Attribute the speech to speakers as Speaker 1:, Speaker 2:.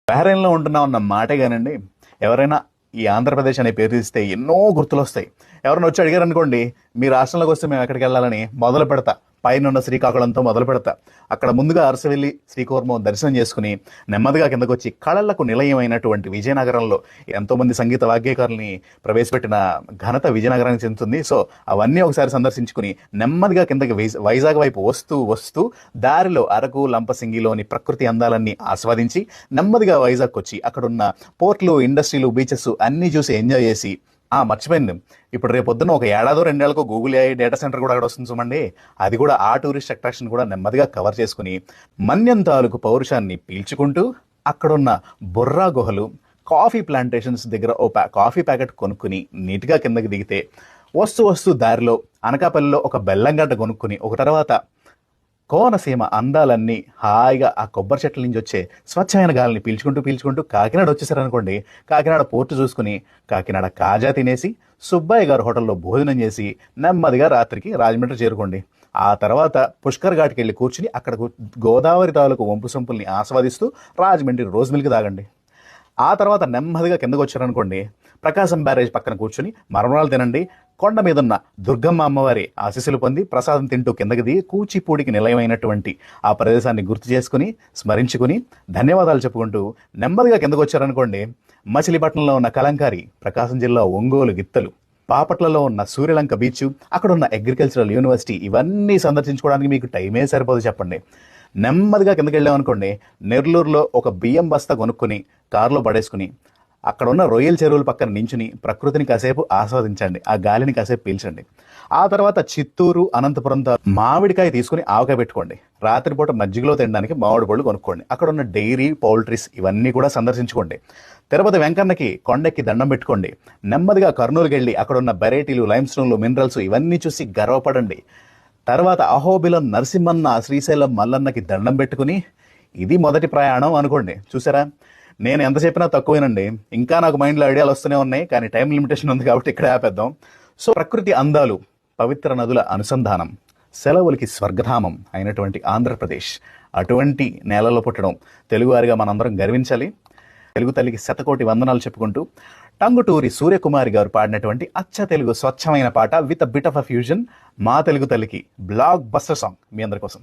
Speaker 1: బహ్రెయిన్‌లో ఉంటున్నాం అన్న మాటే గానండి, ఎవరైనా ఈ ఆంధ్రప్రదేశ్ అనే పేరు తీస్తే ఎన్నో గుర్తులొస్తాయి. ఎవరైనా వచ్చి అడిగారనుకోండి, "మీ రాష్ట్రంలోకి వస్తే మేము ఎక్కడికెళ్ళాలని?" మొదలు పెడతా. పైనున్న శ్రీకాకుళంతో మొదలు పెడతా. అక్కడ ముందుగా అరసవెల్లి, శ్రీకూర్మం దర్శనం చేసుకుని, నెమ్మదిగా కిందకొచ్చి కళలకు నిలయమైనటువంటి విజయనగరంలో ఎంతోమంది సంగీత వాగ్గేయకారుల్ని ప్రవేశపెట్టిన ఘనత విజయనగరానికి చెందుతుంది. సో, అవన్నీ ఒకసారి సందర్శించుకుని, నెమ్మదిగా కిందకి వైజాగ్ వైపు వస్తూ, వస్తూ దారిలో అరకు, లంపసింగిలోని ప్రకృతి అందాలన్నీ ఆస్వాదించి, నెమ్మదిగా వైజాగ్‌కొచ్చి అక్కడున్న పోర్ట్‌లు, ఇండస్ట్రీలు, బీచెస్ అన్నీ చూసి ఎంజాయ్ చేసి మర్చిపోయింది. ఇప్పుడు రేపొద్దున ఒక ఏడాదో, 2 ఏళ్లకో గూగుల్ ఏఐ డేటా సెంటర్ కూడా అక్కడ వస్తుంది చూడండి. అది కూడా ఆ టూరిస్ట్ అట్రాక్షన్ కూడా నెమ్మదిగా కవర్ చేసుకుని, మన్యం తాలూకు పౌరుషాన్ని పీల్చుకుంటూ, అక్కడున్న బొర్రా గుహలు, కాఫీ ప్లాంటేషన్స్ దగ్గర ఓ కాఫీ ప్యాకెట్ కొనుక్కుని నీట్‌గా కిందకి దిగితే, వస్తూ వస్తూ దారిలో అనకాపల్లిలో ఒక బెల్లంగడ్డ కొనుక్కుని, ఒక తర్వాత కోనసీమ అందాలన్నీ హాయిగా ఆ కొబ్బరి చెట్ల నుంచి వచ్చే స్వచ్ఛమైన గాలిని పీల్చుకుంటూ పీల్చుకుంటూ కాకినాడ వచ్చేసారనుకోండి. కాకినాడ పోర్టు చూసుకుని, కాకినాడ కాజా తినేసి, సుబ్బయ్య గారి హోటల్లో భోజనం చేసి, నెమ్మదిగా రాత్రికి రాజమండ్రి చేరుకోండి. ఆ తర్వాత పుష్కర్ ఘాట్‌కి వెళ్ళి కూర్చుని అక్కడ గోదావరి తాలూకు వంపు సొంపుల్ని ఆస్వాదిస్తూ రాజమండ్రి రోజ్ మిల్క్ తాగండి. ఆ తర్వాత నెమ్మదిగా కిందకు వచ్చారనుకోండి, ప్రకాశం బ్యారేజ్ పక్కన కూర్చుని మరమరాలు తినండి. కొండ మీదున్న దుర్గమ్మ అమ్మవారి ఆశీస్సులు పొంది ప్రసాదం తింటూ కిందకి దిగి కూచిపూడికి నిలయమైనటువంటి ఆ ప్రదేశాన్ని గుర్తు చేసుకుని, స్మరించుకుని, ధన్యవాదాలు చెప్పుకుంటూ నెమ్మదిగా కిందకు వచ్చారనుకోండి, మచిలీపట్నంలో ఉన్న కలంకారి, ప్రకాశం జిల్లా ఒంగోలు గిత్తలు, బాపట్లలో ఉన్న సూర్యలంక బీచ్, అక్కడున్న అగ్రికల్చరల్ యూనివర్సిటీ, ఇవన్నీ సందర్శించుకోవడానికి మీకు టైమే సరిపోదు చెప్పండి. నెమ్మదిగా కిందకి వెళ్ళామనుకోండి, నెల్లూరులో ఒక బియ్యం బస్తా కొనుక్కొని కారులో పడేసుకుని, అక్కడ ఉన్న రొయ్యల చెరువుల పక్కన నించుని ప్రకృతిని కాసేపు ఆస్వాదించండి, ఆ గాలిని కాసేపు పీల్చండి. ఆ తర్వాత చిత్తూరు, అనంతపురం మామిడికాయ తీసుకుని ఆవకాయ పెట్టుకోండి. రాత్రిపూట మజ్జిగలో తినడానికి మామిడి పళ్ళు కొనుక్కోండి. అక్కడ ఉన్న డైరీ, పౌల్ట్రీస్ ఇవన్నీ కూడా సందర్శించుకోండి. తిరుపతి వెంకన్నకి కొండెక్కి దండం పెట్టుకోండి. నెమ్మదిగా కర్నూలుకి వెళ్ళి అక్కడున్న వెరైటీలు, లైమ్స్టోన్లు, మినరల్స్ ఇవన్నీ చూసి గర్వపడండి. తర్వాత అహోబిలం నరసింహన్న, శ్రీశైలం మల్లన్నకి దండం పెట్టుకుని, ఇది మొదటి ప్రయాణం అనుకోండి. చూసారా, నేను ఎంత చెప్పినా తక్కువేనండి. ఇంకా నాకు మైండ్లో ఐడియాలు వస్తూనే ఉన్నాయి, కానీ టైం లిమిటేషన్ ఉంది కాబట్టి ఇక్కడ ఆపేద్దాం. సో, ప్రకృతి అందాలు, పవిత్ర నదుల అనుసంధానం, సెలవులకి స్వర్గధామం అయినటువంటి ఆంధ్రప్రదేశ్, అటువంటి నేలలో పుట్టడం తెలుగువారిగా మనందరం గర్వించాలి. తెలుగు తల్లికి శతకోటి వందనాలు చెప్పుకుంటూ, టంగుటూరి సూర్యకుమారి గారు పాడినటువంటి అచ్చ తెలుగు స్వచ్ఛమైన పాట with bit of a fusion, మా తెలుగు తల్లికి బ్లాక్ బస్టర్ సాంగ్ మీ అందరి కోసం.